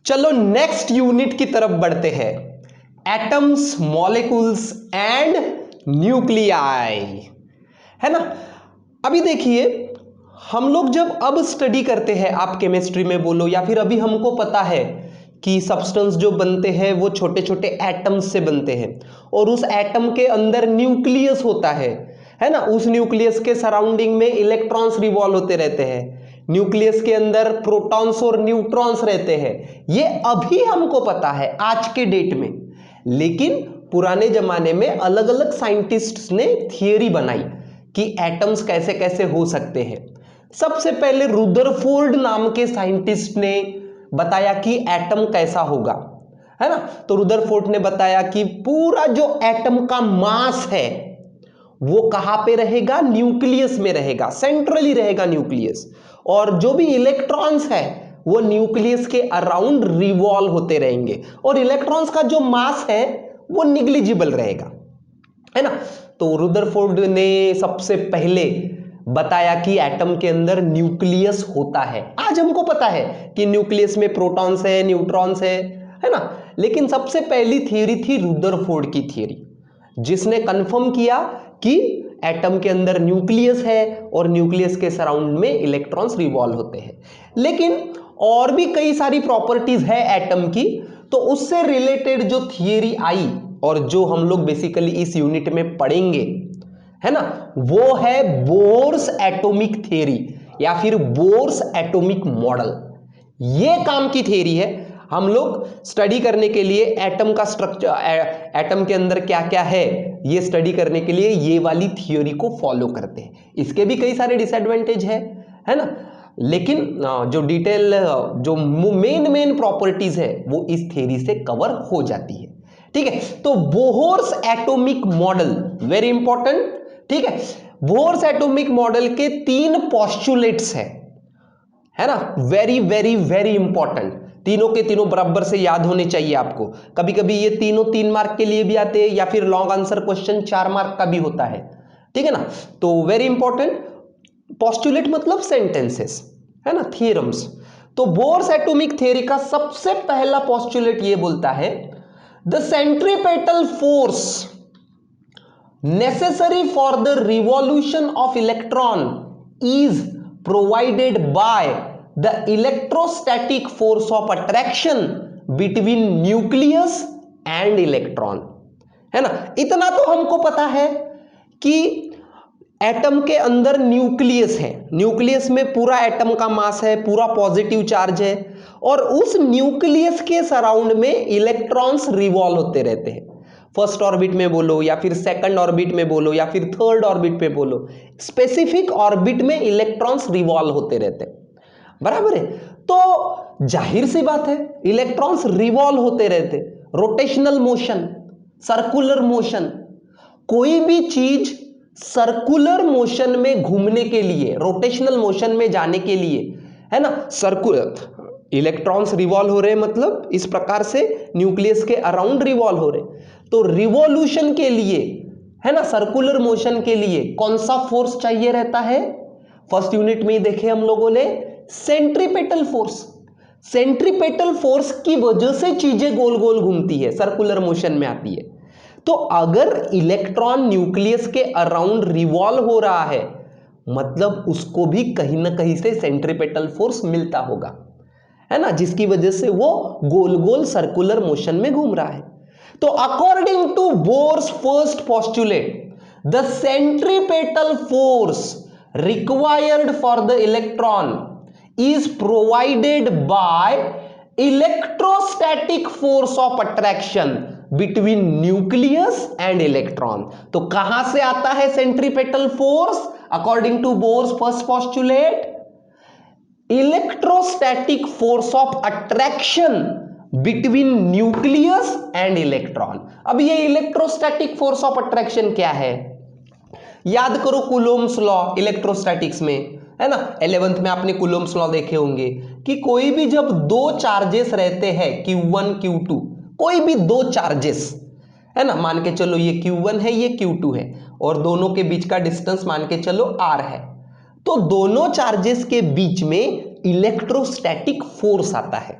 चलो next unit की तरफ बढ़ते हैं, एटम्स, मॉलिक्यूल्स एंड न्यूक्लियाई, है ना। अभी देखिए, हम लोग जब अब स्टडी करते हैं, आप केमिस्ट्री में बोलो या फिर अभी हमको पता है कि सब्सटेंस जो बनते हैं वो छोटे छोटे एटम्स से बनते हैं और उस एटम के अंदर न्यूक्लियस होता है ना। उस न्यूक्लियस के सराउंडिंग में इलेक्ट्रॉन्स रिवॉल्व होते रहते हैं, न्यूक्लियस के अंदर प्रोटॉन्स और न्यूट्रॉन्स रहते हैं। ये अभी हमको पता है आज के डेट में, लेकिन पुराने जमाने में अलग अलग साइंटिस्ट्स ने थियरी बनाई कि एटम्स कैसे कैसे हो सकते हैं। सबसे पहले रुदरफोर्ड नाम के साइंटिस्ट ने बताया कि एटम कैसा होगा, है ना। तो रुदरफोर्ड ने बताया कि पूरा जो एटम का मास है वो कहां पे रहेगा, न्यूक्लियस में रहेगा, सेंट्रली रहेगा न्यूक्लियस, और जो भी इलेक्ट्रॉन्स है वो न्यूक्लियस के अराउंड रिवॉल्व होते रहेंगे और इलेक्ट्रॉन्स का जो मास है वो निग्लिजिबल रहेगा, है ना। तो रुदरफोर्ड ने सबसे पहले बताया कि एटम के अंदर न्यूक्लियस होता है। आज हमको पता है कि न्यूक्लियस में प्रोटॉन्स है, न्यूट्रॉन्स है ना। लेकिन सबसे पहली थियरी थी रुदरफोर्ड की थियरी, जिसने कंफर्म किया कि एटम के अंदर न्यूक्लियस है और न्यूक्लियस के सराउंड में इलेक्ट्रॉन्स रिवॉल्व होते हैं। लेकिन और भी कई सारी प्रॉपर्टीज है एटम की, तो उससे रिलेटेड जो थियरी आई और जो हम लोग बेसिकली इस यूनिट में पढ़ेंगे, है ना, वो है बोर्स एटॉमिक थ्योरी या फिर बोर्स एटॉमिक मॉडल। ये काम की थ्योरी है। हम लोग स्टडी करने के लिए एटम का स्ट्रक्चर, एटम के अंदर क्या क्या है, ये स्टडी करने के लिए ये वाली थ्योरी को फॉलो करते हैं। इसके भी कई सारे डिसएडवांटेज है ना, लेकिन जो डिटेल, जो मेन प्रॉपर्टीज है वो इस थ्योरी से कवर हो जाती है। ठीक है, तो Bohr's atomic model very important. ठीक है, बोहर्स एटॉमिक मॉडल के 3 पोस्टुलेट्स है ना, वेरी वेरी वेरी इंपॉर्टेंट। तीनों के तीनों बराबर से याद होने चाहिए आपको। कभी कभी ये तीनों 3 मार्क के लिए भी आते हैं या फिर लॉन्ग आंसर क्वेश्चन 4 मार्क का भी होता है, ठीक है ना। तो वेरी इंपॉर्टेंट। पोस्टुलेट मतलब सेंटेंसेस, है ना, थियरम्स। तो बोर्स एटॉमिक थ्योरी का सबसे पहला पोस्टुलेट ये बोलता है, the centripetal force necessary for the revolution of electron is provided by the electrostatic force of attraction between nucleus and electron, है ना। इतना तो हमको पता है कि एटम के अंदर न्यूक्लियस है, न्यूक्लियस में पूरा एटम का मास है, पूरा पॉजिटिव चार्ज है, और उस न्यूक्लियस के सराउंड में इलेक्ट्रॉन्स रिवॉल्व होते रहते हैं। फर्स्ट ऑर्बिट में बोलो या फिर सेकंड ऑर्बिट में बोलो या फिर थर्ड ऑर्बिट पे बोलो, स्पेसिफिक ऑर्बिट में इलेक्ट्रॉन्स रिवॉल्व होते रहते हैं, बराबर है। तो जाहिर सी बात है, इलेक्ट्रॉन्स रिवॉल्व होते रहते, रोटेशनल मोशन, सर्कुलर मोशन। कोई भी चीज सर्कुलर मोशन में घूमने के लिए, रोटेशनल मोशन में जाने के लिए, है ना, सर्कुलर इलेक्ट्रॉन्स रिवॉल्व हो रहे, मतलब इस प्रकार से न्यूक्लियस के अराउंड रिवॉल्व हो रहे। तो रिवॉल्यूशन के लिए, है ना, सर्कुलर मोशन के लिए कौन सा फोर्स चाहिए रहता है? फर्स्ट यूनिट में ही देखे हम लोगों ने, सेंट्रीपेटल फोर्स। सेंट्रीपेटल फोर्स की वजह से चीजें गोल गोल घूमती है, सर्कुलर मोशन में आती है। तो अगर इलेक्ट्रॉन न्यूक्लियस के अराउंड रिवॉल्व हो रहा है, मतलब उसको भी कहीं ना कहीं से सेंट्रीपेटल फोर्स मिलता होगा, है ना, जिसकी वजह से वो गोल गोल सर्कुलर मोशन में घूम रहा है। तो according to Bohr's first postulate, the centripetal force required for the electron is provided by electrostatic force of attraction between nucleus and electron। तो कहां से आता है centripetal force? According to Bohr's first postulate, electrostatic force of attraction between nucleus and electron. अब ये electrostatic force of attraction क्या है? याद करो कूलोम्स लॉ इलेक्ट्रोस्टैटिक्स में, है ना, 11th में आपने कूलोम्स लॉ देखे होंगे कि कोई भी जब दो चार्जेस रहते हैं, Q1 Q2, कोई भी दो चार्जेस, है ना, मान के चलो ये Q1 है, ये Q2 है, और दोनों के बीच का डिस्टेंस मान के चलो R है, तो दोनों चार्जेस के बीच में इलेक्ट्रोस्टैटिक फोर्स आता है।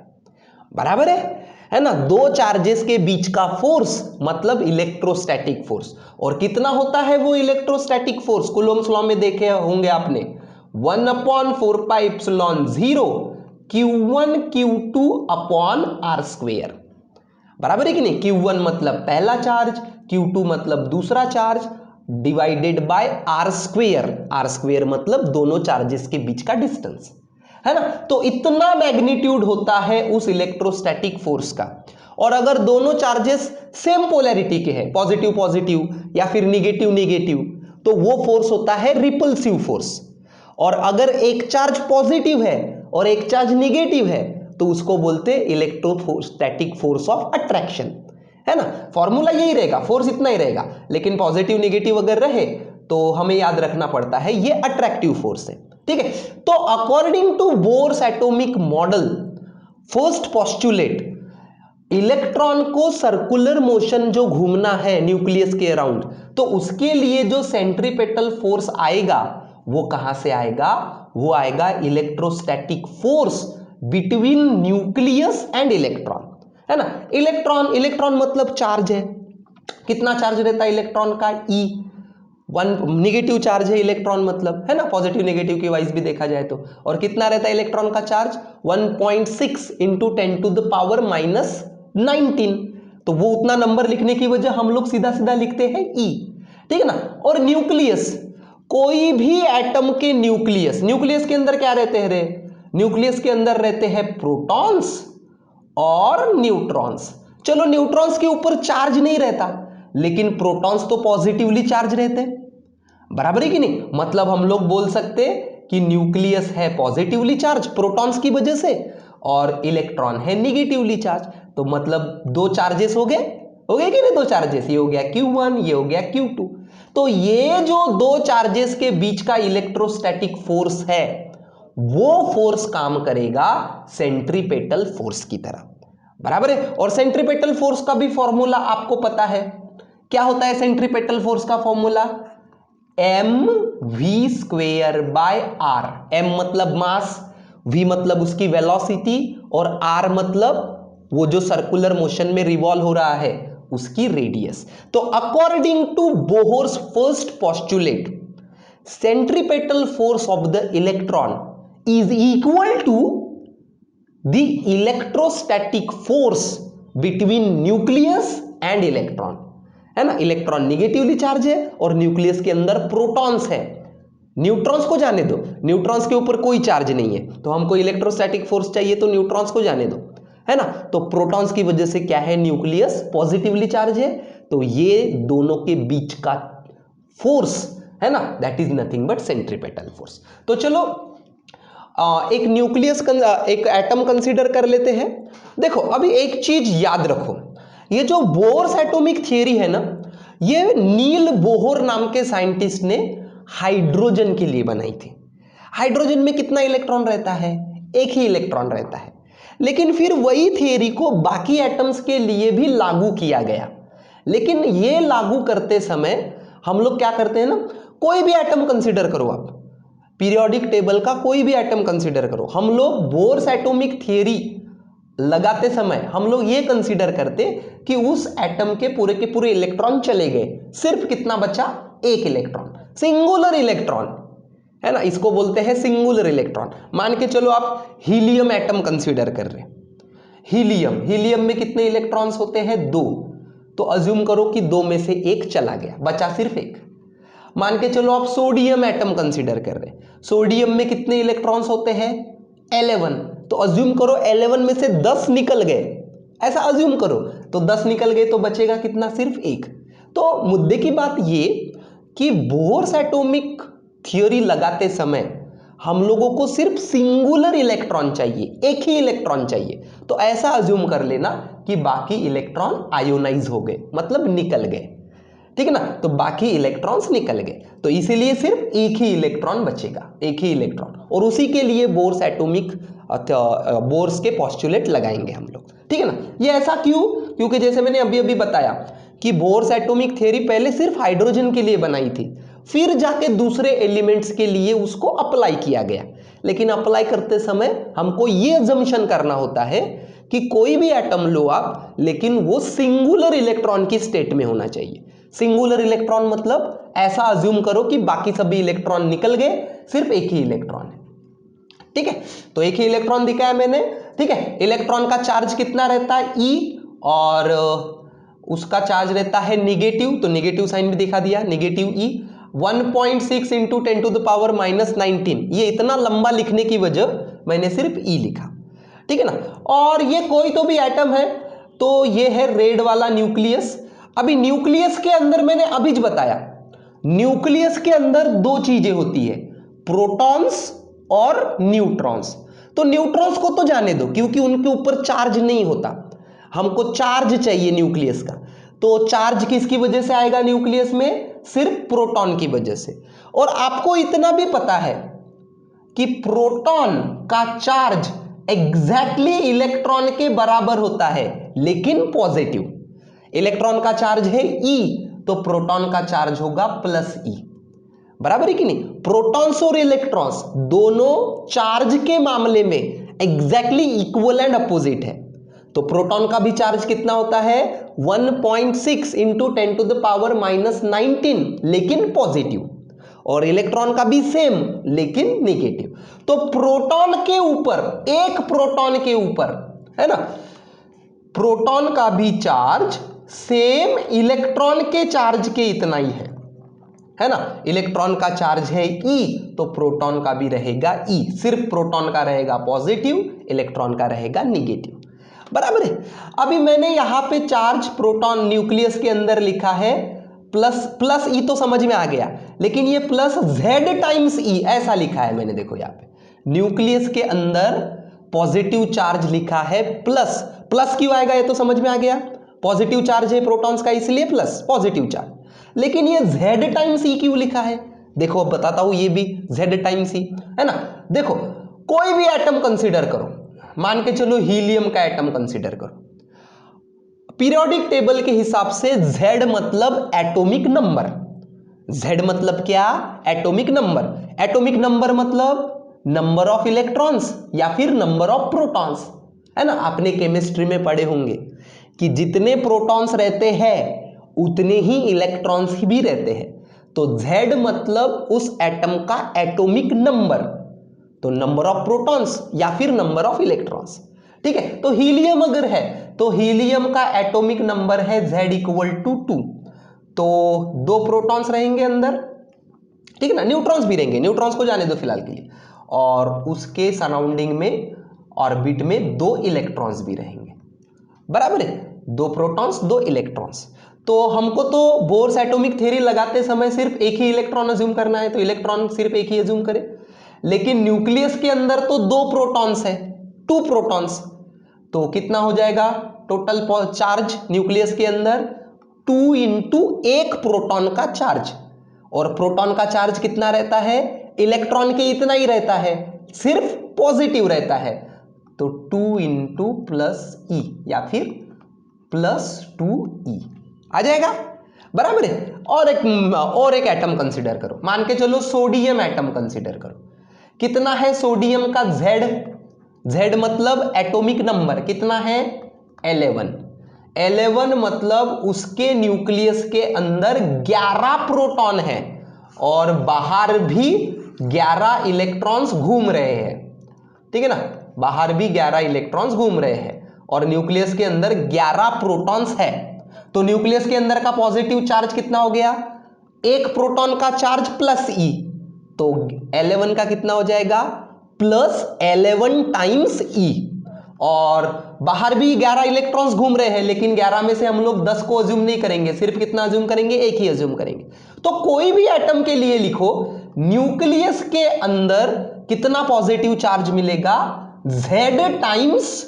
बराबर है ना। दो चार्जेस के बीच का फोर्स मतलब इलेक्ट्रोस्टैटिक फोर्स। और कितना होता है वो इलेक्ट्रोस्टैटिक फोर्स? कूलोम्स लॉ में देखे होंगे आपने, 1/4πε0 Q1 Q2 upon are square. बराबर है कि नहीं? Q1 मतलब पहला चार्ज, Q2 मतलब दूसरा charge, divided by r square. R square मतलब दोनों चार्जेस के बीच का डिस्टेंस, है ना। तो इतना मैग्नीट्यूड होता है उस इलेक्ट्रोस्टैटिक फोर्स का। और अगर दोनों चार्जेस सेम पोलैरिटी के हैं, पॉजिटिव पॉजिटिव या फिर निगेटिव निगेटिव, तो वो फोर्स होता है रिपल्सिव फोर्स। और अगर एक चार्ज पॉजिटिव है और एक चार्ज निगेटिव है तो उसको बोलते हैं इलेक्ट्रोस्टैटिक फोर्स ऑफ अट्रैक्शन, है ना। फॉर्मूला यही रहेगा, फोर्स इतना ही रहेगा, लेकिन पॉजिटिव निगेटिव अगर रहे तो हमें याद रखना पड़ता है ये अट्रैक्टिव फोर्स है, ठीक है। तो according to Bohr's atomic model, first postulate, electron को सर्कुलर मोशन जो घूमना है न्यूक्लियस के अराउंड, तो उसके लिए जो सेंट्रीपेटल फोर्स आएगा वो कहां से आएगा? वो आएगा electrostatic force between nucleus and electron, है ना। इलेक्ट्रॉन मतलब चार्ज है। कितना चार्ज रहता है इलेक्ट्रॉन का? E। वन निगेटिव चार्ज है इलेक्ट्रॉन मतलब, है ना, पॉजिटिव नेगेटिव की वाइज भी देखा जाए तो। और कितना रहता है इलेक्ट्रॉन का charge? 1.6 into 10 to the power -19। तो वो उतना नंबर लिखने की वजह हम लोग सीधा सीधा लिखते हैं E, ठीक है ना। और न्यूक्लियस, कोई भी एटम के न्यूक्लियस के अंदर क्या रहते हैं रे? न्यूक्लियस के अंदर रहते हैं प्रोटॉन्स और न्यूट्रॉन्स। चलो न्यूट्रॉन्स के ऊपर चार्ज नहीं रहता, लेकिन प्रोटॉन्स तो पॉजिटिवली चार्ज रहते हैं, बराबर है कि नहीं। मतलब हम लोग बोल सकते कि न्यूक्लियस है पॉजिटिवली चार्ज प्रोटॉन्स की वजह से, और इलेक्ट्रॉन है निगेटिवली चार्ज। तो मतलब दो चार्जेस हो गए कि नहीं? दो चार्जेस, ये हो गया Q1, ये हो गया Q2। तो ये जो दो चार्जेस के बीच का इलेक्ट्रोस्टैटिक फोर्स है वो फोर्स काम करेगा सेंट्रीपेटल फोर्स की तरह, बराबर है। और सेंट्रीपेटल फोर्स का भी फॉर्मूला आपको पता है। क्या होता है सेंट्रीपेटल फोर्स का फॉर्मूला? mv²/r। m मतलब मास, v मतलब उसकी वेलोसिटी, और r मतलब वो जो सर्कुलर मोशन में रिवॉल्व हो रहा है उसकी रेडियस। तो according to Bohr's first postulate, centripetal force of the electron is equal to the electrostatic force between nucleus and electron, है ना। इलेक्ट्रॉन निगेटिवली चार्ज है और न्यूक्लियस के अंदर प्रोटॉन्स है। न्यूट्रॉन्स को जाने दो, न्यूट्रॉन्स के ऊपर कोई चार्ज नहीं है, तो हमको इलेक्ट्रोस्टैटिक फोर्स चाहिए तो न्यूट्रॉन्स को जाने दो, है ना। तो प्रोटॉन्स की वजह से क्या है? न्यूक्लियस पॉजिटिवली चार्ज है, तो ये दोनों के बीच का फोर्स, है ना, that is nothing but centripetal force. तो चलो एक न्यूक्लियस एक एटम कंसीडर कर लेते हैं। देखो अभी एक चीज याद रखो, ये जो बोर्स एटॉमिक थियरी है ना, ये नील बोहर नाम के साइंटिस्ट ने हाइड्रोजन के लिए बनाई थी। हाइड्रोजन में कितना इलेक्ट्रॉन रहता है? एक ही इलेक्ट्रॉन रहता है। लेकिन फिर वही थियरी को बाकी एटम्स के लिए भी लागू किया गया। लेकिन ये लागू करते समय हम लोग क्या करते हैं ना, कोई भी एटम कंसीडर करो आप, पीरियोडिक टेबल का कोई भी एटम कंसीडर करो, हम लोग बोर्स एटॉमिक थियरी लगाते समय हम लोग ये कंसीडर करते कि उस एटम के पूरे इलेक्ट्रॉन चले गए, सिर्फ कितना बचा? एक इलेक्ट्रॉन, सिंगुलर इलेक्ट्रॉन, है ना। इसको बोलते हैं सिंगुलर इलेक्ट्रॉन। मान के चलो आप हीलियम एटम कंसीडर कर रहे हैं। हीलियम में कितने इलेक्ट्रॉन्स होते हैं? दो। तो अज्यूम करो कि दो में से एक चला गया, बचा सिर्फ एक। मान के चलो आप सोडियम एटम कंसीडर कर रहे हैं। सोडियम में कितने इलेक्ट्रॉन्स होते हैं? 11। तो अज्यूम करो 11 में से 10 निकल गए, ऐसा अज्यूम करो, तो 10 निकल गए तो बचेगा कितना? सिर्फ एक। तो मुद्दे की बात ये कि बोर्स एटॉमिक थियरी लगाते समय हम लोगों को सिर्फ सिंगुलर इलेक्ट्रॉन चाहिए, एक ही इलेक्ट्रॉन चाहिए। तो ऐसा अज्यूम कर लेना कि बाकी इलेक्ट्रॉन आयोनाइज हो गए, मतलब निकल गए, ठीक है ना। तो बाकी इलेक्ट्रॉन्स निकल गए, तो इसीलिए सिर्फ एक ही इलेक्ट्रॉन बचेगा, एक ही इलेक्ट्रॉन। और उसी के लिए बोर्स एटॉमिक बोर्स के पोस्टुलेट लगाएंगे हम लोग, ठीक है ना। ये ऐसा क्यों? क्योंकि जैसे मैंने अभी अभी बताया कि बोर्स एटॉमिक थ्योरी पहले सिर्फ हाइड्रोजन के लिए बनाई थी, फिर जाके दूसरे एलिमेंट्स के लिए उसको अप्लाई किया गया। लेकिन अप्लाई करते समय हमको ये अजम्पशन करना होता है कि कोई भी एटम लो आप, लेकिन वो सिंगुलर इलेक्ट्रॉन की स्टेट में होना चाहिए। सिंगुलर इलेक्ट्रॉन मतलब ऐसा अज्यूम करो कि बाकी सभी इलेक्ट्रॉन निकल गए, सिर्फ एक ही इलेक्ट्रॉन है। ठीक है, तो एक ही इलेक्ट्रॉन दिखाया मैंने। ठीक है, इलेक्ट्रॉन का चार्ज कितना रहता है, ई, और उसका चार्ज रहता है निगेटिव, तो निगेटिव साइन भी दिखा दिया, निगेटिव ई। 1.6 इंटू 10⁻19। ये इतना लंबा लिखने की वजह मैंने सिर्फ ई लिखा। ठीक है ना, और ये कोई तो भी एटम है, तो ये है रेड वाला न्यूक्लियस। अभी न्यूक्लियस के अंदर मैंने अभी बताया, न्यूक्लियस के अंदर दो चीजें होती है, प्रोटॉन्स और न्यूट्रॉन्स। तो न्यूट्रॉन्स को तो जाने दो, क्योंकि उनके ऊपर चार्ज नहीं होता, हमको चार्ज चाहिए न्यूक्लियस का। तो चार्ज किसकी वजह से आएगा न्यूक्लियस में, सिर्फ प्रोटॉन की वजह से। और आपको इतना भी पता है कि प्रोटॉन का चार्ज एग्जैक्टली इलेक्ट्रॉन के बराबर होता है, लेकिन पॉजिटिव। इलेक्ट्रॉन का चार्ज है E, तो प्रोटॉन का चार्ज होगा प्लस E। बराबर है कि नहीं? प्रोटॉन्स और इलेक्ट्रॉन्स दोनों चार्ज के मामले में एग्जैक्टली इक्वल एंड अपोजिट है। तो प्रोटॉन का भी चार्ज कितना होता है, 1.6 इंटू 10⁻19, लेकिन पॉजिटिव, और इलेक्ट्रॉन का भी सेम, लेकिन नेगेटिव। तो प्रोटॉन के ऊपर, एक प्रोटॉन के ऊपर, है ना, प्रोटॉन का भी चार्ज सेम इलेक्ट्रॉन के चार्ज के इतना ही है ना। इलेक्ट्रॉन का चार्ज है E, तो प्रोटॉन का भी रहेगा E। सिर्फ प्रोटॉन का रहेगा पॉजिटिव, इलेक्ट्रॉन का रहेगा नेगेटिव। बराबर है। अभी मैंने यहां पे चार्ज प्रोटॉन न्यूक्लियस के अंदर लिखा है प्लस E, तो समझ में आ गया, लेकिन ये प्लस Z टाइम्स E ऐसा लिखा है मैंने। देखो यहां पे न्यूक्लियस के अंदर पॉजिटिव चार्ज लिखा है प्लस, प्लस क्यों आएगा ये तो समझ में आ गया, पॉजिटिव चार्ज है प्रोटॉन्स का, इसलिए प्लस पॉजिटिव चार्ज। लेकिन ये Z टाइम्स E क्यों लिखा है, देखो अब बताता हूं, ये भी Z टाइम्स E है ना। देखो कोई भी एटम कंसीडर करो, मान के चलो हीलियम का एटम कंसीडर करो, पीरियोडिक टेबल के हिसाब से Z मतलब एटॉमिक नंबर। Z मतलब क्या, एटॉमिक नंबर। एटॉमिक नंबर मतलब नंबर ऑफ इलेक्ट्रॉन्स या फिर नंबर ऑफ प्रोटॉन्स, है ना। आपने केमिस्ट्री में पढ़े होंगे कि जितने प्रोटॉन्स रहते हैं उतने ही इलेक्ट्रॉन्स भी रहते हैं। तो Z मतलब उस एटम का एटॉमिक नंबर, तो नंबर ऑफ प्रोटॉन्स या फिर नंबर ऑफ इलेक्ट्रॉन्स। ठीक है, तो हीलियम अगर है तो हीलियम का एटॉमिक नंबर है Z = 2, तो 2 प्रोटॉन्स रहेंगे अंदर, ठीक है ना। न्यूट्रॉन्स भी रहेंगे, न्यूट्रॉन्स को जाने दो फिलहाल के लिए, और उसके सराउंडिंग में ऑर्बिट में 2 इलेक्ट्रॉन्स भी रहेंगे। बराबर है, 2 प्रोटॉन्स 2 इलेक्ट्रॉन्स। तो हमको तो बोर्स एटॉमिक थ्योरी लगाते समय सिर्फ एक ही इलेक्ट्रॉन अज्यूम करना है, तो इलेक्ट्रॉन सिर्फ एक ही अज्यूम करे। लेकिन न्यूक्लियस के अंदर तो 2 प्रोटॉन्स है, 2 प्रोटॉन्स, तो कितना हो जाएगा टोटल चार्ज न्यूक्लियस के अंदर, 2 इंटू 1 प्रोटॉन का चार्ज। और प्रोटॉन का चार्ज कितना रहता है, इलेक्ट्रॉन के इतना ही रहता है, सिर्फ पॉजिटिव रहता है, तो 2 इंटू प्लस E या फिर प्लस 2E आ जाएगा। बराबर है। और एक एटम कंसीडर करो, मान के चलो सोडियम एटम कंसीडर करो। कितना है सोडियम का Z मतलब एटॉमिक नंबर कितना है, 11 मतलब उसके न्यूक्लियस के अंदर 11 प्रोटॉन है और बाहर भी 11 इलेक्ट्रॉन्स घूम रहे हैं। ठीक है ना, बाहर भी 11 इलेक्ट्रॉन्स घूम रहे हैं और न्यूक्लियस के अंदर 11 प्रोटॉन्स है। तो न्यूक्लियस के अंदर का पॉजिटिव चार्ज कितना हो गया, एक प्रोटॉन का चार्ज प्लस E, तो 11 का कितना हो जाएगा, प्लस 11 टाइम्स E। और बाहर भी 11 इलेक्ट्रॉन्स घूम रहे हैं, लेकिन 11 में से हम लोग 10 को अज्यूम नहीं करेंगे, सिर्फ कितना अज्यूम करेंगे, एक ही अज्यूम करेंगे। तो कोई भी एटम के लिए लिखो, न्यूक्लियस के अंदर कितना पॉजिटिव चार्ज मिलेगा, Z टाइम्स,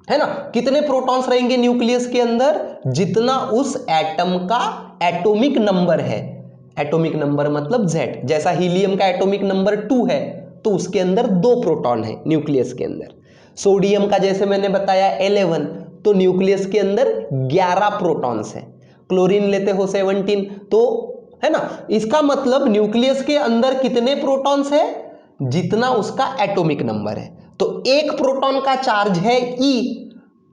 है ना। कितने प्रोटॉन्स रहेंगे न्यूक्लियस के अंदर, जितना उस एटम का एटॉमिक नंबर है। एटॉमिक नंबर मतलब Z, जैसा हीलियम का एटॉमिक नंबर 2 है तो उसके अंदर 2 प्रोटॉन है न्यूक्लियस के अंदर। सोडियम का जैसे मैंने बताया 11, तो न्यूक्लियस के अंदर 11 प्रोटॉन्स है। क्लोरीन लेते हो 17, तो है ना। इसका मतलब न्यूक्लियस के अंदर कितने प्रोटॉन्स है, जितना उसका एटॉमिक नंबर है। तो एक प्रोटॉन का चार्ज है E,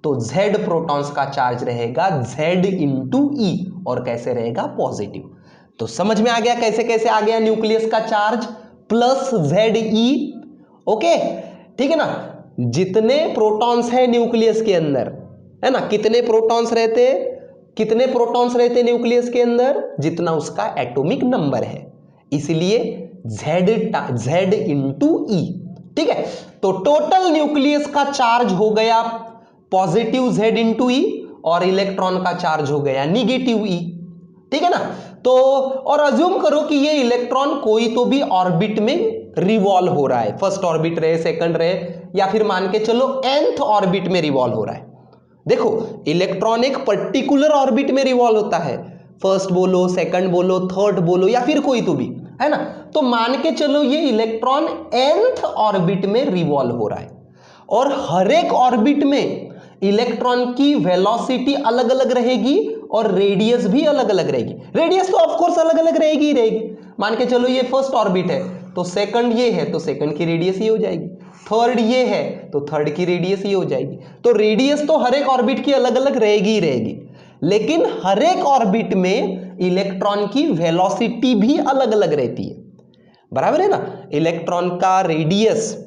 तो Z प्रोटॉन्स का चार्ज रहेगा Z इंटू E, और कैसे रहेगा? पॉजिटिव। तो समझ में आ गया कैसे कैसे आ गया न्यूक्लियस का चार्ज प्लस ZE। ओके, ठीक है ना। जितने प्रोटॉन्स हैं न्यूक्लियस के अंदर, है ना, कितने प्रोटॉन्स रहते न्यूक्लियस के अंदर? जितना उसका एटॉमिक नंबर है, इसलिए Z इंटू E। ठीक है, तो टोटल न्यूक्लियस का चार्ज हो गया पॉजिटिव Z इंटू E, और इलेक्ट्रॉन का चार्ज हो गया निगेटिव E। ठीक है ना। तो और अज्यूम करो कि ये इलेक्ट्रॉन कोई तो भी ऑर्बिट में रिवॉल्व हो रहा है, फर्स्ट ऑर्बिट रहे, सेकंड रहे, या फिर मान के चलो nth ऑर्बिट में रिवॉल्व हो रहा है। देखो, इलेक्ट्रॉन एक पर्टिकुलर ऑर्बिट में रिवॉल्व होता है, फर्स्ट बोलो, सेकंड बोलो, थर्ड बोलो, या फिर कोई तो भी, है ना। तो मान के चलो ये इलेक्ट्रॉन nth ऑर्बिट में रिवॉल्व हो रहा है, और हर एक ऑर्बिट में इलेक्ट्रॉन की वेलोसिटी अलग अलग रहेगी और रेडियस भी अलग अलग रहेगी। रेडियस तो ऑफकोर्स अलग अलग रहेगी ही रहेगी। मान के चलो ये फर्स्ट ऑर्बिट है, तो सेकंड ये है, तो सेकंड की रेडियस ये हो जाएगी। थर्ड ये है, तो थर्ड की रेडियस ये हो जाएगी। तो रेडियस तो हर एक ऑर्बिट की अलग अलग रहेगी ही रहेगी, लेकिन हर एक ऑर्बिट में इलेक्ट्रॉन की वेलोसिटी भी अलग अलग रहती है। बराबर है ना। इलेक्ट्रॉन का रेडियस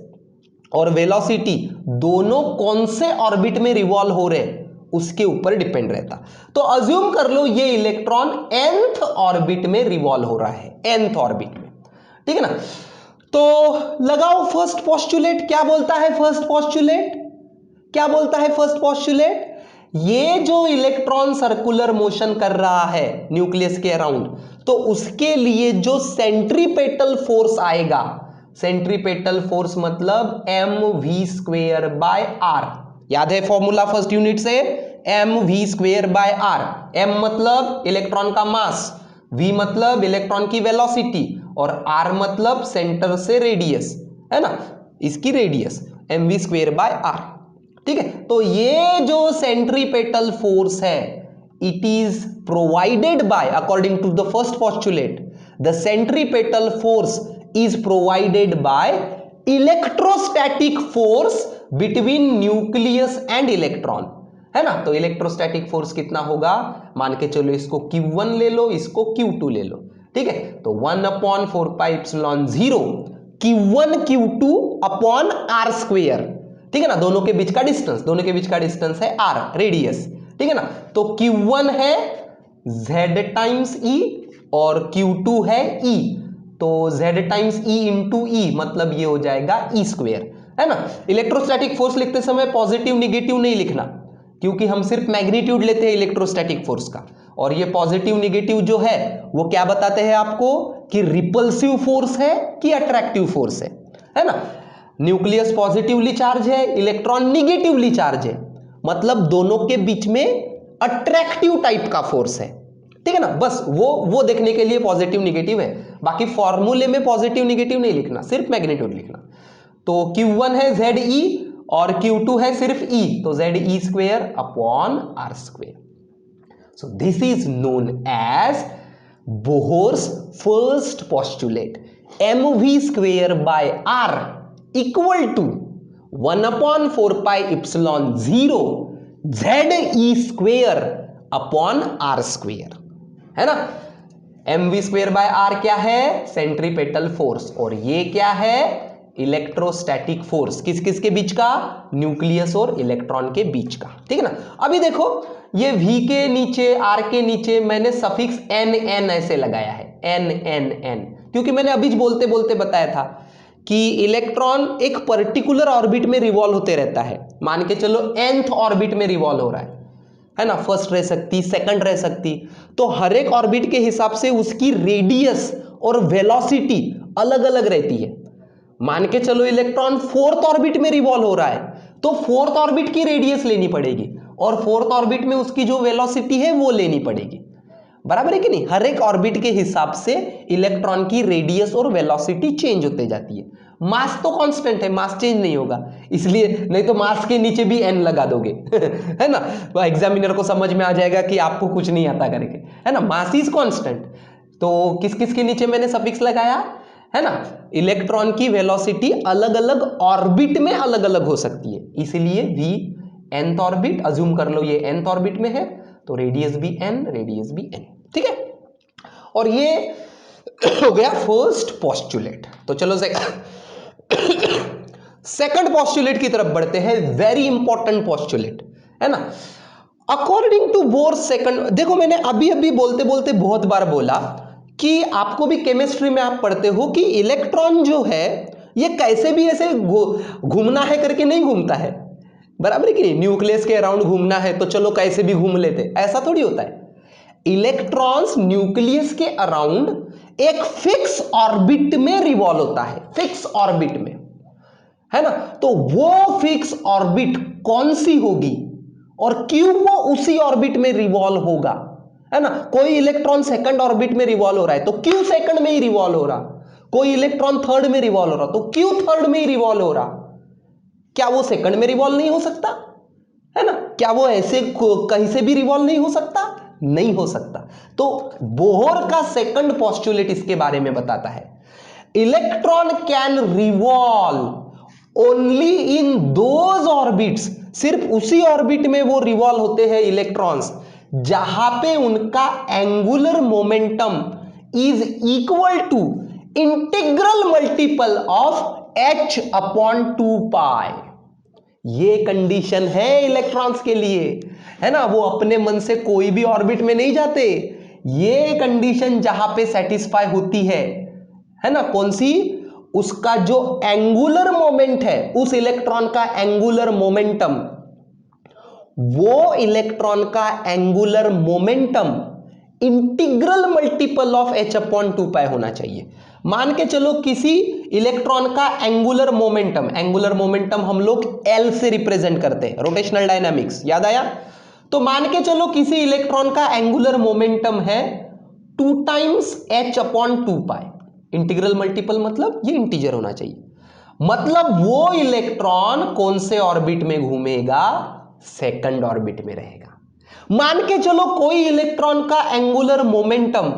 और वेलोसिटी दोनों कौन से ऑर्बिट में रिवॉल्व हो रहे हैं उसके ऊपर डिपेंड रहता। तो अज्यूम कर लो ये इलेक्ट्रॉन nth ऑर्बिट में रिवॉल्व हो रहा है, nth ऑर्बिट में। ठीक है ना। तो लगाओ फर्स्ट पोस्टुलेट। क्या बोलता है फर्स्ट पोस्टुलेट? ये जो इलेक्ट्रॉन सर्कुलर मोशन कर रहा है न्यूक्लियस के अराउंड, तो उसके लिए जो सेंट्रीपेटल फोर्स आएगा, सेंट्रीपेटल फोर्स मतलब mv²/r। याद है फॉर्मूला फर्स्ट यूनिट से? mv²/r। m मतलब इलेक्ट्रॉन का मास, v मतलब इलेक्ट्रॉन की वेलोसिटी, और r मतलब सेंटर से रेडियस, है ना, इसकी रेडियस, mv²/r। ठीक है। तो ये जो सेंट्रीपेटल फोर्स है, it is provided by, according to the first postulate, the centripetal force is provided by electrostatic force between nucleus and electron, है ना। तो इलेक्ट्रोस्टैटिक फोर्स कितना होगा? मान के चलो इसको Q1 ले लो, इसको Q2 ले लो। ठीक है, तो 1/4πε0 Q1 Q2 अपॉन r²। ठीक है ना, दोनों के बीच का डिस्टेंस है r, रेडियस। ठीक है ना। तो Q1 है Z टाइम्स E और Q2 है E, तो Z times E into E मतलब ये हो जाएगा E², है ना। इलेक्ट्रोस्टैटिक फोर्स लिखते समय पॉजिटिव निगेटिव नहीं लिखना, क्योंकि हम सिर्फ मैग्नीट्यूड लेते हैं इलेक्ट्रोस्टैटिक फोर्स का, और ये पॉजिटिव निगेटिव जो है वो क्या बताते हैं आपको कि रिपल्सिव फोर्स है कि अट्रैक्टिव फोर्स है ना। न्यूक्लियस पॉजिटिवली चार्ज है, इलेक्ट्रॉन निगेटिवली चार्ज है, मतलब दोनों के बीच में अट्रैक्टिव टाइप का फोर्स है। ठीक है ना। बस वो देखने के लिए पॉजिटिव निगेटिव है, बाकी फॉर्मूले में पॉजिटिव निगेटिव नहीं लिखना, सिर्फ मैग्नीट्यूड लिखना। तो Q1 है ZE और Q2 है सिर्फ E, तो ZE²/r²। So this is known as Bohr's first postulate, mv²/r equal to 1/4πε0 ZE²/r², है ना। mv²/r क्या है? सेंट्रीपेटल फोर्स, और ये क्या है? Electrostatic force. किस किस के बीच का? न्यूक्लियस और इलेक्ट्रॉन के बीच का। ठीक है ना। अभी देखो ये V के नीचे, R के नीचे मैंने सफिक्स NN ऐसे लगाया है, NNN, क्योंकि मैंने अभी बोलते बोलते बताया था कि इलेक्ट्रॉन एक पर्टिकुलर ऑर्बिट में रिवॉल्व होते रहता है। मान के चलो nth ऑर्बिट में रिवॉल्व हो रहा है ना, फर्स्ट रह सकती, सेकंड रह सकती, तो हर एक ऑर्बिट के हिसाब से उसकी रेडियस और वेलोसिटी अलग अलग रहती है। मान के चलो इलेक्ट्रॉन फोर्थ ऑर्बिट में रिवॉल्व हो रहा है, तो फोर्थ ऑर्बिट की रेडियस लेनी पड़ेगी, और फोर्थ ऑर्बिट में उसकी जो वेलोसिटी है वो लेनी पड़ेगी। बराबर है कि नहीं? हर एक ऑर्बिट के हिसाब से इलेक्ट्रॉन की रेडियस और वेलोसिटी चेंज होते जाती है। मास तो कांस्टेंट है, मास चेंज नहीं होगा, इसलिए, नहीं तो मास के नीचे भी n लगा दोगे है ना, तो एग्जामिनर को समझ में आ जाएगा कि आपको कुछ नहीं आता करके, है ना। Mass is constant. तो किस किस के नीचे मैंने सफिक्स लगाया? है ना, इलेक्ट्रॉन की वेलोसिटी अलग अलग ऑर्बिट में अलग अलग हो सकती है, इसलिए v nth ऑर्बिट, अज्यूम कर लो ये nth ऑर्बिट में है तो रेडियस भी n, रेडियस भी n, ठीक है। और ये हो गया फर्स्ट पोस्टुलेट। तो चलो सेकंड पोस्टुलेट की तरफ बढ़ते हैं, वेरी इंपॉर्टेंट पोस्टुलेट, है ना। अकॉर्डिंग टू बोर सेकंड, देखो मैंने अभी अभी बोलते बोलते बहुत बार बोला कि आपको भी केमिस्ट्री में आप पढ़ते हो कि इलेक्ट्रॉन जो है ये कैसे भी ऐसे घूमना है करके नहीं घूमता है, बराबर है कि नहीं। न्यूक्लियस के अराउंड घूमना है तो चलो कैसे भी घूम लेते, ऐसा थोड़ी होता है। इलेक्ट्रॉन्स न्यूक्लियस के अराउंड एक फिक्स ऑर्बिट में रिवॉल्व होता है, फिक्स ऑर्बिट में, है ना। तो वो फिक्स ऑर्बिट कौन सी होगी और क्यों वो उसी ऑर्बिट में रिवॉल्व होगा, है ना। कोई इलेक्ट्रॉन सेकंड ऑर्बिट में रिवॉल्व हो रहा है तो क्यों सेकंड में ही रिवॉल्व हो रहा, कोई इलेक्ट्रॉन थर्ड में रिवॉल्व हो रहा तो क्यों थर्ड में ही रिवॉल्व हो रहा, क्या वो सेकंड में रिवॉल्व नहीं हो सकता, है ना। क्या वो ऐसे कहीं से भी रिवॉल्व नहीं हो सकता, नहीं हो सकता। तो बोहर का सेकंड पोस्टुलेट इसके बारे में बताता है, electron can revolve only in those orbits, सिर्फ उसी ऑर्बिट में वो रिवॉल्व होते हैं इलेक्ट्रॉन्स जहां पे उनका angular momentum is equal to integral multiple of h/2π। ये कंडीशन है इलेक्ट्रॉन्स के लिए, है ना। वो अपने मन से कोई भी ऑर्बिट में नहीं जाते, ये कंडीशन जहां पे सेटिस्फाई होती है ना, कौन सी, उसका जो एंगुलर मोमेंट है, उस इलेक्ट्रॉन का एंगुलर मोमेंटम, वो इलेक्ट्रॉन का angular momentum integral multiple of h/2π होना चाहिए। मान के चलो किसी इलेक्ट्रॉन का एंगुलर मोमेंटम, एंगुलर मोमेंटम हम लोग L से रिप्रेजेंट करते हैं, रोटेशनल डायनामिक्स याद आया। तो मान के चलो किसी इलेक्ट्रॉन का एंगुलर मोमेंटम है 2 टाइम्स h/2π, इंटीग्रल मल्टीपल मतलब ये इंटीजर होना चाहिए, मतलब वो इलेक्ट्रॉन कौन से ऑर्बिट में घूमेगा, सेकंड ऑर्बिट में रहेगा। मान के चलो कोई इलेक्ट्रॉन का एंगुलर मोमेंटम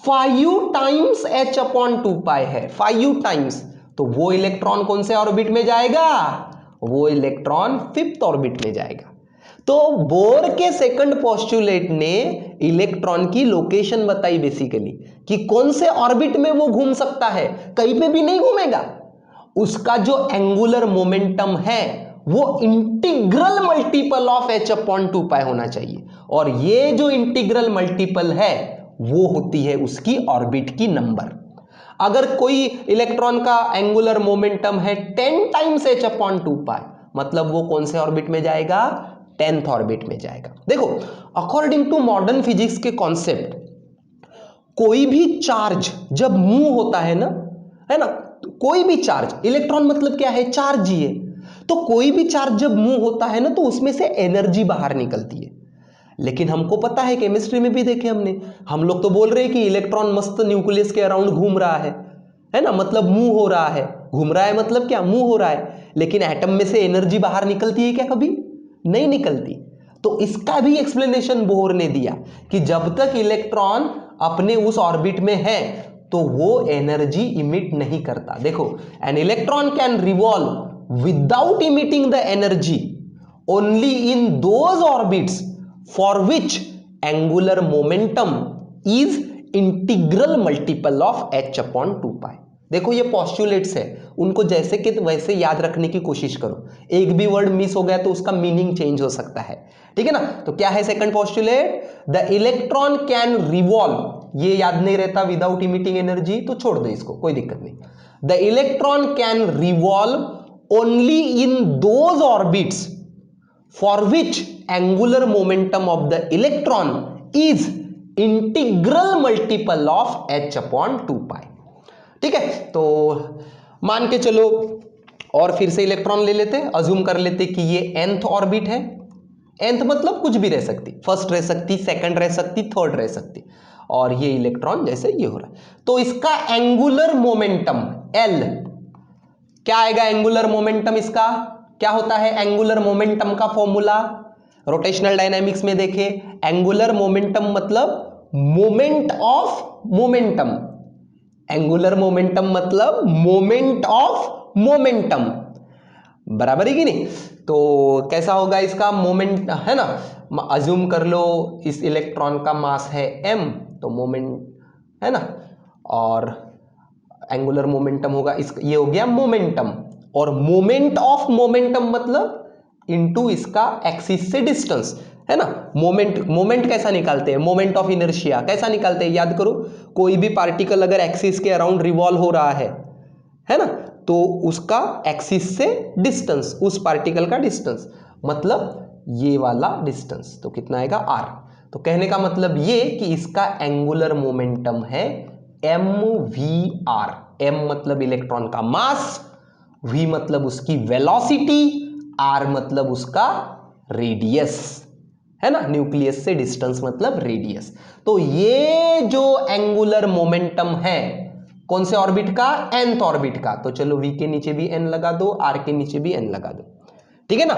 5 टाइम्स h/2π है, 5 टाइम्स, तो वो इलेक्ट्रॉन कौन से ऑर्बिट में जाएगा, वो इलेक्ट्रॉन फिफ्थ ऑर्बिट में जाएगा। तो बोर के सेकंड पोस्टुलेट ने इलेक्ट्रॉन की लोकेशन बताई बेसिकली कि कौन से ऑर्बिट में वो घूम सकता है, कहीं पे भी नहीं घूमेगा, उसका जो एंगुलर मोमेंटम है वो इंटीग्रल मल्टीपल ऑफ h/2π होना चाहिए, और ये जो इंटीग्रल मल्टीपल है वो होती है उसकी ऑर्बिट की नंबर। अगर कोई इलेक्ट्रॉन का एंगुलर मोमेंटम है 10 टाइम्स h/2π, मतलब वो कौन से ऑर्बिट में जाएगा, 10th ऑर्बिट में जाएगा। देखो अकॉर्डिंग टू मॉडर्न फिजिक्स के कॉन्सेप्ट, कोई भी चार्ज जब मूव होता है ना, तो कोई भी चार्ज, इलेक्ट्रॉन मतलब क्या है, चार्ज ही है, तो कोई भी चार्ज जब मूव होता है ना तो उसमें से एनर्जी बाहर निकलती है। लेकिन हमको पता है, केमिस्ट्री में भी देखे हमने, हम लोग तो बोल रहे हैं कि इलेक्ट्रॉन मस्त न्यूक्लियस के अराउंड घूम रहा है ना, मतलब मूव हो रहा है, घूम रहा है मतलब क्या, मूव हो रहा है, लेकिन एटम में से एनर्जी बाहर निकलती है क्या, कभी नहीं निकलती। तो इसका भी एक्सप्लेनेशन बोहर ने दिया कि जब तक इलेक्ट्रॉन अपने उस ऑर्बिट में है तो वो एनर्जी इमिट नहीं करता। देखो, an electron can revolve without emitting the energy only in those orbits for which angular momentum is integral multiple of h/2π। देखो ये पोस्टुलेट्स है, उनको जैसे कि वैसे याद रखने की कोशिश करो, एक भी वर्ड मिस हो गया तो उसका मीनिंग चेंज हो सकता है, ठीक है ना। तो क्या है second postulate, the electron can revolve, ये याद नहीं रहता विदाउट इमिटिंग एनर्जी तो छोड़ दो इसको, कोई दिक्कत नहीं। The electron can revolve only in those orbits for which angular momentum of the electron is integral multiple of h/2π। ठीक है, तो मान के चलो और फिर से इलेक्ट्रॉन ले लेते, अज्यूम कर लेते कि ये nth ऑर्बिट है, nth मतलब कुछ भी रह सकती, फर्स्ट रह सकती, सेकंड रह सकती, थर्ड रह सकती, और ये इलेक्ट्रॉन जैसे ये हो रहा है, तो इसका एंगुलर मोमेंटम L क्या आएगा, एंगुलर मोमेंटम इसका क्या होता है, एंगुलर मोमेंटम का फॉर्मूला रोटेशनल डायनामिक्स में देखे, एंगुलर मोमेंटम मतलब moment of momentum, angular momentum मतलब मोमेंट ऑफ मोमेंटम, बराबर है कि नहीं। तो कैसा होगा इसका मोमेंट, है ना, अज्यूम कर लो इस इलेक्ट्रॉन का मास है m, तो मोमेंट है ना, और एंगुलर मोमेंटम होगा इस, ये हो गया मोमेंटम। और मोमेंट ऑफ मोमेंटम मतलब इनटू इसका एक्सिस से डिस्टेंस, है ना। मोमेंट कैसा निकालते हैं, मोमेंट ऑफ इनर्शिया कैसा निकालते हैं, याद करो। कोई भी पार्टिकल अगर एक्सिस के अराउंड रिवॉल्व हो रहा है ना, तो उसका एक्सिस से डिस्टेंस, उस पार्टिकल का डिस्टेंस, मतलब ये वाला डिस्टेंस, तो कितना आएगा r। तो कहने का मतलब ये कि इसका एंगुलर मोमेंटम है mvr। m मतलब इलेक्ट्रॉन का मास, v मतलब उसकी वेलोसिटी, r मतलब उसका रेडियस, है ना, न्यूक्लियस से डिस्टेंस मतलब रेडियस। तो ये जो एंगुलर मोमेंटम है कौन से ऑर्बिट का, nth ऑर्बिट का। तो चलो v के नीचे भी n लगा दो, r के नीचे भी n लगा दो, ठीक है ना।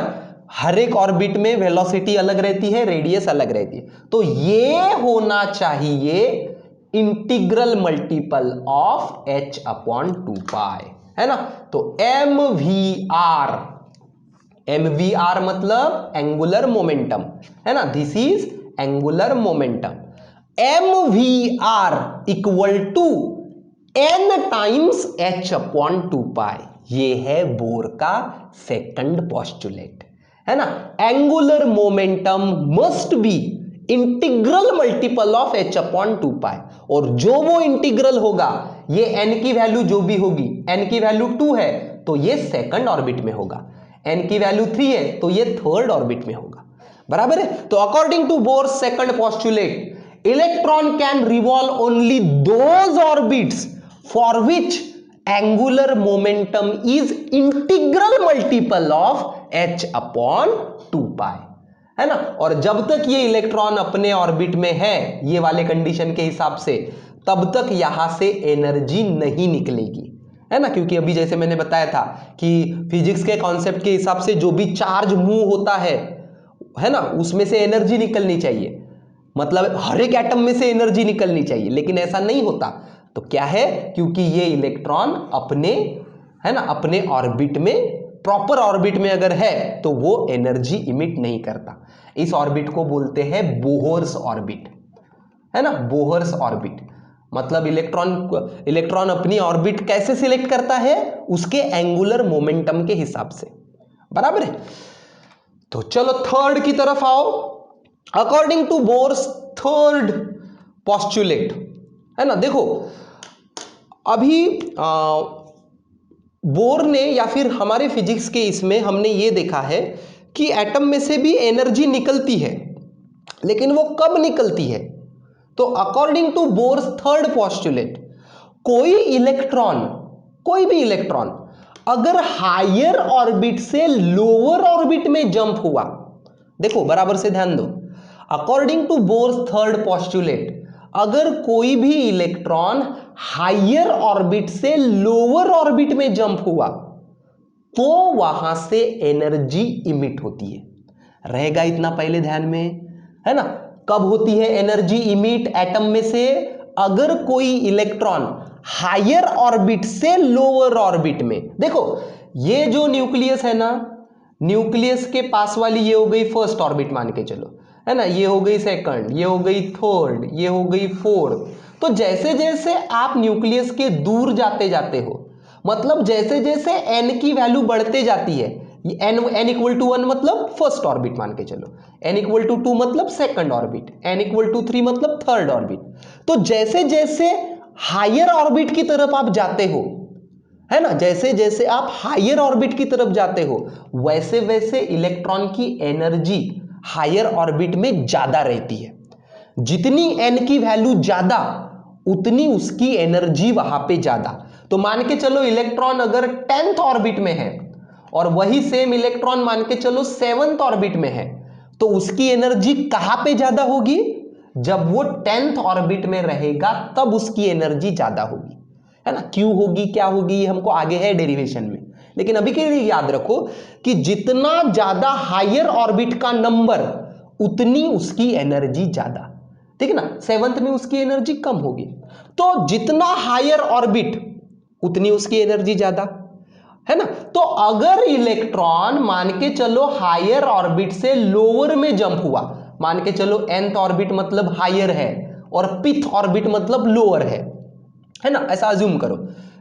हर एक ऑर्बिट में वेलोसिटी अलग रहती है, रेडियस अलग रहती है। तो ये होना चाहिए इंटीग्रल मल्टीपल ऑफ h/2π, है ना। तो mvr मतलब एंगुलर मोमेंटम, है ना, this is angular momentum. mvr equal to n times h/2π, ये है बोर का सेकंड पोस्टुलेट, है ना। Angular momentum must be integral multiple of h/2π, और जो वो इंटीग्रल होगा, ये n की वैल्यू जो भी होगी, n की वैल्यू 2 है तो ये सेकंड ऑर्बिट में होगा, n की वैल्यू 3 है तो ये थर्ड ऑर्बिट में होगा, बराबर है। तो according to Bohr's second postulate, electron can revolve only those orbits for which angular momentum is integral multiple of h/2π, है ना। और जब तक ये इलेक्ट्रॉन अपने ऑर्बिट में है, ये वाले कंडीशन के हिसाब से, तब तक यहां से एनर्जी नहीं निकलेगी, है ना। क्योंकि अभी जैसे मैंने बताया था कि फिजिक्स के कॉन्सेप्ट के हिसाब से जो भी चार्ज मूव होता है ना, उसमें से एनर्जी निकलनी चाहिए, मतलब हर एक एटम में से एनर्जी निकलनी चाहिए, लेकिन ऐसा नहीं होता। तो क्या है, क्योंकि ये इलेक्ट्रॉन अपने, है ना, अपने ऑर्बिट में, प्रॉपर ऑर्बिट में अगर है तो वो एनर्जी इमिट नहीं करता। इस ऑर्बिट को बोलते हैं बोहर्स ऑर्बिट, है ना, बोहर्स ऑर्बिट। मतलब इलेक्ट्रॉन अपनी ऑर्बिट कैसे सिलेक्ट करता है, उसके एंगुलर मोमेंटम के हिसाब से, बराबर है। तो चलो थर्ड की तरफ आओ। According to Bohr's third postulate, है ना, देखो अभी बोर ने, या फिर हमारे फिजिक्स के इसमें हमने ये देखा है कि एटम में से भी एनर्जी निकलती है, लेकिन वो कब निकलती है। तो according to Bohr's third postulate, कोई भी इलेक्ट्रॉन अगर हायर ऑर्बिट से लोअर ऑर्बिट में जंप हुआ, देखो बराबर से ध्यान दो, according to Bohr's third postulate, अगर कोई भी इलेक्ट्रॉन हायर ऑर्बिट से लोअर ऑर्बिट में जंप हुआ तो वहां से एनर्जी इमिट होती है, रहेगा इतना पहले ध्यान में, है ना। कब होती है एनर्जी इमिट एटम में से, अगर कोई इलेक्ट्रॉन हायर ऑर्बिट से लोअर ऑर्बिट में, देखो ये जो न्यूक्लियस है ना, न्यूक्लियस के पास वाली ये हो गई फर्स्ट ऑर्बिट मान के चलो, है ना, ये हो गई सेकंड, ये हो गई थर्ड, ये हो गई फोर्थ। तो जैसे जैसे आप न्यूक्लियस के दूर जाते जाते हो, मतलब जैसे जैसे n की वैल्यू बढ़ते जाती है, n इक्वल टू 1 मतलब फर्स्ट ऑर्बिट मान के चलो, n इक्वल टू 2 मतलब second orbit, n equal to 3 मतलब थर्ड ऑर्बिट। तो जैसे जैसे हायर ऑर्बिट की तरफ आप जाते हो, है ना, जैसे जैसे आप हायर ऑर्बिट की तरफ जाते हो, वैसे वैसे इलेक्ट्रॉन की एनर्जी हायर ऑर्बिट में ज्यादा रहती है। जितनी n की वैल्यू ज्यादा, उतनी उसकी एनर्जी वहां पे ज्यादा। तो मान के चलो इलेक्ट्रॉन अगर 10th ऑर्बिट में है और वही सेम इलेक्ट्रॉन मान के चलो 7th ऑर्बिट में है, तो उसकी एनर्जी कहां पे ज्यादा होगी, जब वो 10th ऑर्बिट में रहेगा तब उसकी एनर्जी ज्यादा होगी, है ना। क्यों होगी, क्या होगी, ये हमको आगे है डेरिवेशन में, लेकिन अभी के लिए याद रखो कि जितना ज्यादा हायर ऑर्बिट का नंबर, उतनी उसकी एनर्जी ज्यादा, ठीक है ना। 7th में उसकी एनर्जी कम होगी। तो जितना हायर ऑर्बिट उतनी उसकी एनर्जी ज्यादा, है ना। तो अगर इलेक्ट्रॉन मान के चलो हायर ऑर्बिट से लोअर में जंप हुआ, मान के चलो nth ऑर्बिट मतलब हायर है और pth ऑर्बिट मतलब लोअर है ना, ऐसा अज्यूम करो,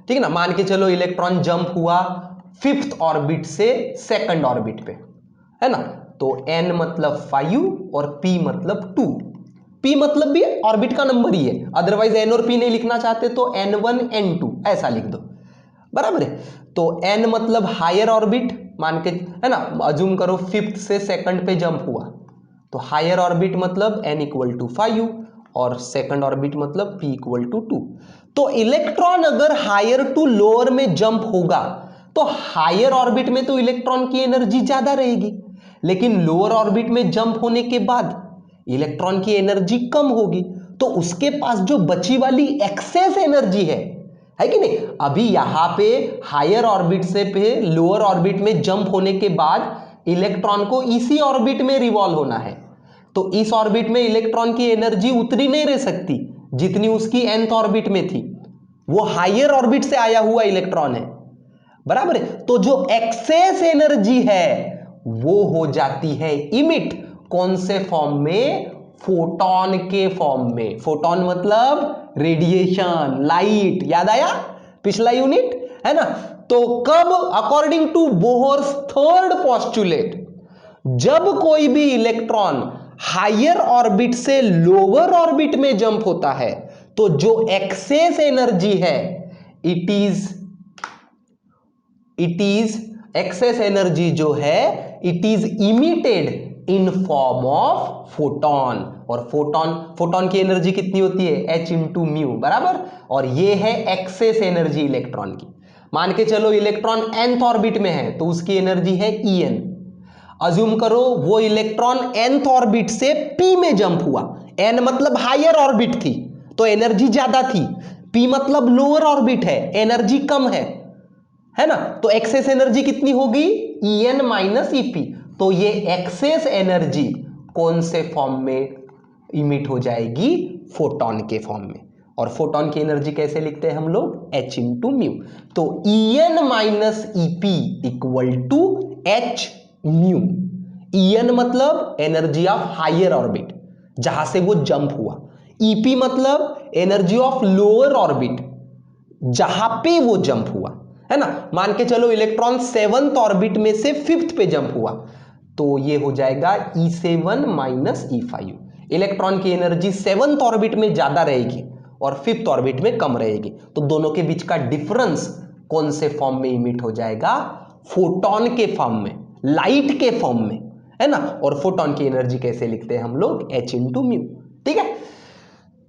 ठीक है ना। मान के चलो इलेक्ट्रॉन जंप हुआ 5th ऑर्बिट से 2nd ऑर्बिट पे, है ना। तो n मतलब 5 और p मतलब 2, p मतलब भी ऑर्बिट का नंबर ही है, अदरवाइज n और p नहीं लिखना चाहते तो n1 n2 ऐसा लिख दो, बराबर है। तो n मतलब हायर ऑर्बिट मान के, है ना, अज्यूम करो 5th से 2nd पे जंप हुआ, तो हायर ऑर्बिट मतलब n इक्वल टू 5 और 2nd ऑर्बिट मतलब p इक्वल टू 2। तो इलेक्ट्रॉन अगर हायर टू लोअर में जंप होगा तो हायर ऑर्बिट में तो इलेक्ट्रॉन की एनर्जी ज्यादा रहेगी, लेकिन लोअर ऑर्बिट में जंप होने के बाद इलेक्ट्रॉन की एनर्जी कम होगी, तो उसके पास जो बची वाली एक्सेस एनर्जी है कि नहीं। अभी यहां पे हायर ऑर्बिट से पे लोअर ऑर्बिट में जंप होने के बाद इलेक्ट्रॉन को इसी ऑर्बिट में रिवॉल्व होना है, तो इस ऑर्बिट में इलेक्ट्रॉन की एनर्जी उतनी नहीं रह सकती जितनी उसकी nth ऑर्बिट में थी, वो हायर ऑर्बिट से आया हुआ इलेक्ट्रॉन है, बराबर है। तो जो एक्सेस एनर्जी है वो हो जाती है इमिट, कौन से फॉर्म में, फोटॉन के फॉर्म में। फोटॉन मतलब रेडिएशन, लाइट, याद आया पिछला यूनिट, है ना। तो कब, according to Bohr's third postulate, जब कोई भी इलेक्ट्रॉन हायर ऑर्बिट से लोअर ऑर्बिट में जंप होता है तो जो एक्सेस एनर्जी है इट इज एक्सेस एनर्जी जो है it is emitted in form of photon. और फोटॉन की एनर्जी कितनी होती है, h इंटू म्यू, बराबर। और ये है एक्सेस एनर्जी इलेक्ट्रॉन की। मान के चलो इलेक्ट्रॉन nth ऑर्बिट में है तो उसकी एनर्जी है En। अज्यूम करो वो इलेक्ट्रॉन nth ऑर्बिट से p में जंप हुआ, n मतलब हायर ऑर्बिट थी तो एनर्जी ज्यादा थी, p मतलब लोअर ऑर्बिट है एनर्जी कम है ना। तो एक्सेस एनर्जी कितनी होगी, En माइनस Ep। तो ये एक्सेस एनर्जी कौन से फॉर्म में इमिट हो जाएगी, फोटॉन के फॉर्म में। और फोटॉन की एनर्जी कैसे लिखते हैं हम लोग, h इंटू म्यू। तो En minus Ep equal to h mu. En मतलब एनर्जी ऑफ हायर ऑर्बिट जहां से वो जंप हुआ, Ep मतलब एनर्जी ऑफ लोअर ऑर्बिट जहां पे वो जंप हुआ, है ना। मान के चलो इलेक्ट्रॉन 7th ऑर्बिट में से 5th पे जंप हुआ तो ये हो जाएगा E7 माइनस E5। इलेक्ट्रॉन की एनर्जी 7th ऑर्बिट में ज्यादा रहेगी और 5th ऑर्बिट में कम रहेगी, तो दोनों के बीच का डिफरेंस कौन से फॉर्म में इमिट हो जाएगा, फोटॉन के फॉर्म में, लाइट के फॉर्म में, है ना। और फोटॉन की एनर्जी कैसे लिखते हैं हम लोग, h इंटू म्यू, ठीक है।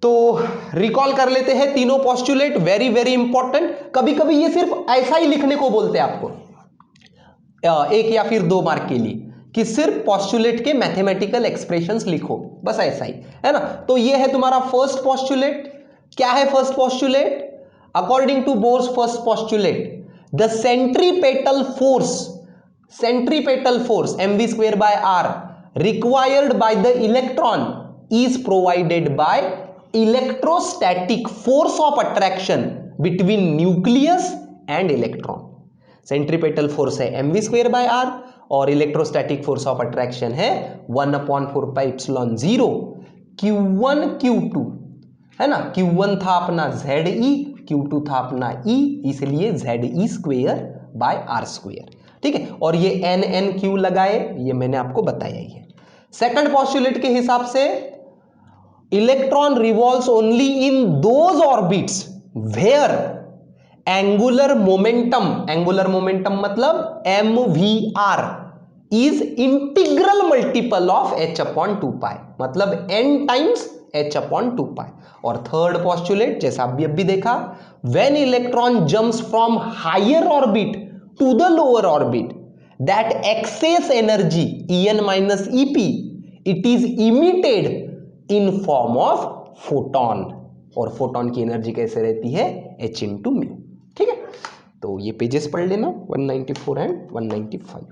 तो रिकॉल कर लेते हैं तीनों पोस्टुलेट, वेरी वेरी इंपॉर्टेंट। कभी कभी ये सिर्फ ऐसा ही लिखने को बोलते हैं आपको, 1 या फिर 2 मार्क के लिए, कि सिर्फ पोस्टुलेट के मैथमेटिकल एक्सप्रेशंस लिखो, बस ऐसा ही, है ना। तो ये है तुम्हारा फर्स्ट पोस्टुलेट। क्या है first postulate, according to Bohr's first postulate, the centripetal force mv² by r required by the electron is provided by electrostatic force of attraction between nucleus and electron। Centripetal force है mv² by r और electrostatic force of attraction है 1/4πε0 q1 q2, है ना। q1 था अपना ze, q2 था अपना e, इसलिए ze² by r², ठीक है। और ये n n q लगाए, ये मैंने आपको बताया ही है। सेकंड पोस्टुलेट के हिसाब से electron revolves only in those orbits where angular momentum मतलब mvr is integral multiple of h/2π, मतलब n टाइम्स h/2π। और थर्ड पोस्टुलेट जैसा अभी देखा, when electron jumps from higher orbit to the lower orbit that excess energy En minus Ep it is emitted in form of photon. और photon की energy कैसे रहती है, h इंटू म्यू, ठीक है। तो ये पेजेस पढ़ लेना 194 एंड 195।